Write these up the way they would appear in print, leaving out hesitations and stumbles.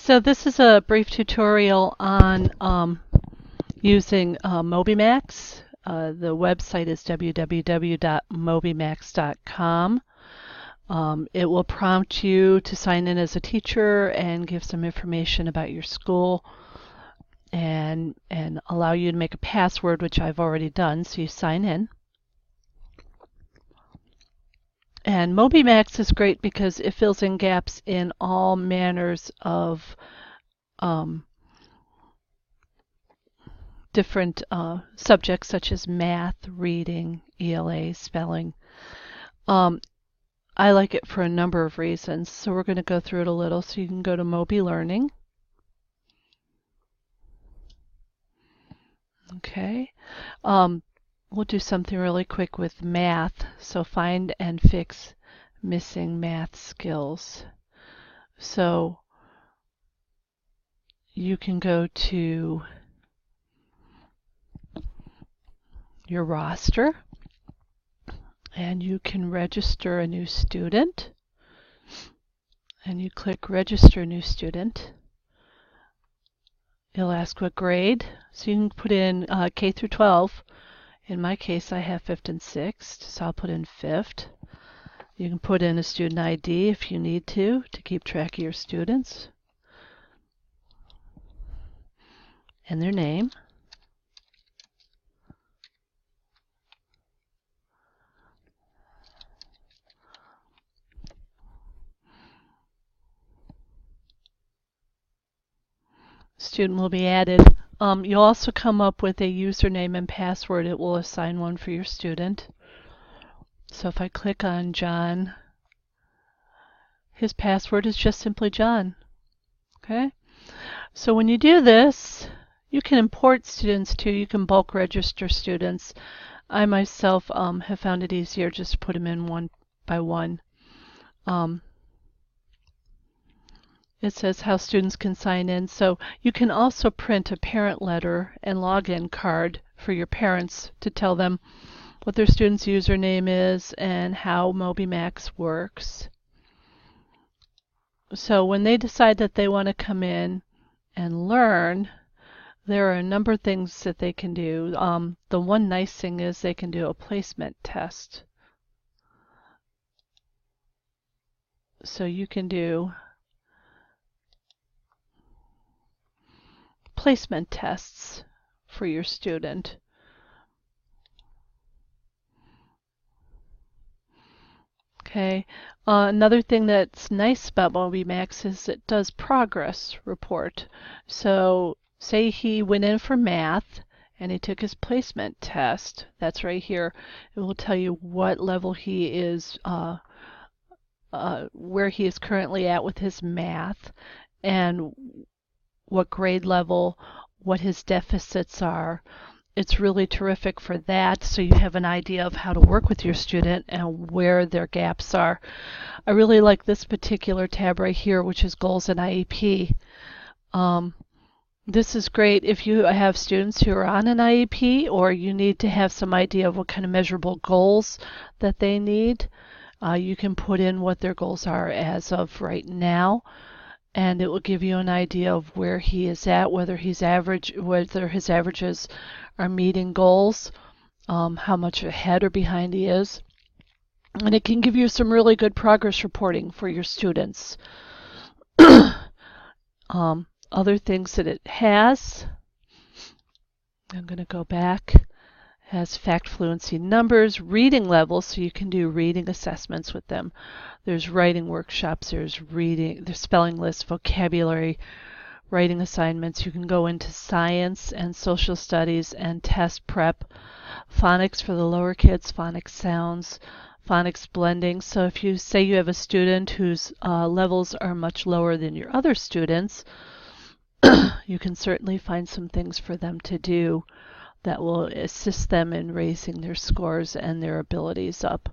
So this is a brief tutorial on using Mobymax. The website is www.mobymax.com. It will prompt you to sign in as a teacher and give some information about your school and allow you to make a password, which I've already done, so you sign in. And Mobymax is great because it fills in gaps in all manners of different subjects such as math, reading, ELA, spelling. I like it for a number of reasons, so we're going to go through it a little. So you can go to Moby Learning. Okay. We'll do something really quick with math. So find and fix missing math skills. So you can go to your roster and you can register a new student. And you click Register New Student. It'll ask what grade. So you can put in K through 12. In my case, I have 5th and 6th, so I'll put in 5th. You can put in a student ID if you need to keep track of your students. And their name. Student will be added. You'll also come up with a username and password. It will assign one for your student. So if I click on John, his password is just simply John. Okay? So when you do this, you can import students too. You can bulk register students. I myself have found it easier just to put them in one by one. It says how students can sign in. So you can also print a parent letter and login card for your parents to tell them what their student's username is and how Mobymax works. So when they decide that they want to come in and learn, there are a number of things that they can do. The one nice thing is they can do a placement test. So you can do placement tests for your student. Okay. Another thing that's nice about Mobymax is it does progress report. So say he went in for math and he took his placement test. That's right here. It will tell you what level he is, where he is currently at with his math, and what grade level, what his deficits are. It's really terrific for that, so you have an idea of how to work with your student and where their gaps are. I really like this particular tab right here, which is Goals and IEP. This is great if you have students who are on an IEP or you need to have some idea of what kind of measurable goals that they need. You can put in what their goals are as of right now, and it will give you an idea of where he is at, whether his averages are meeting goals, how much ahead or behind he is. And it can give you some really good progress reporting for your students. Other things that it has, I'm going to go back, has fact fluency numbers, reading levels, so you can do reading assessments with them. There's writing workshops, there's spelling lists, vocabulary, writing assignments. You can go into science and social studies and test prep, phonics for the lower kids, phonics sounds, phonics blending. So if you say you have a student whose levels are much lower than your other students, you can certainly find some things for them to do that will assist them in raising their scores and their abilities up.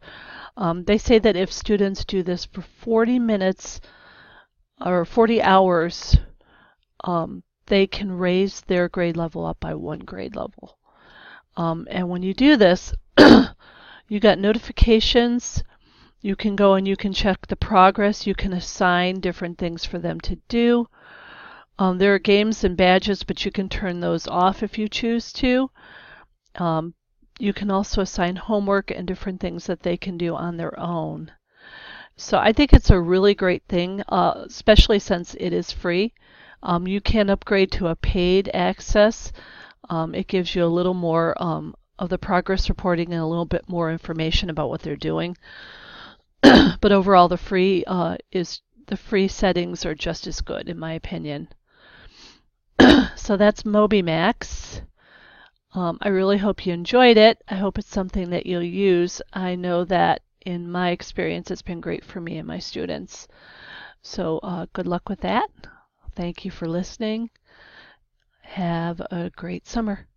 They say that if students do this for 40 minutes or 40 hours, they can raise their grade level up by 1 grade level. And when you do this, you got notifications. You can go and you can check the progress. You can assign different things for them to do. There are games and badges, but you can turn those off if you choose to. Um, you can also assign homework and different things that they can do on their own. So I think it's a really great thing, especially since it is free. You can upgrade to a paid access. It gives you a little more of the progress reporting and a little bit more information about what they're doing. But overall, the free settings are just as good, in my opinion. So that's Mobymax. I really hope you enjoyed it. I hope it's something that you'll use. I know that in my experience, it's been great for me and my students. So good luck with that. Thank you for listening. Have a great summer.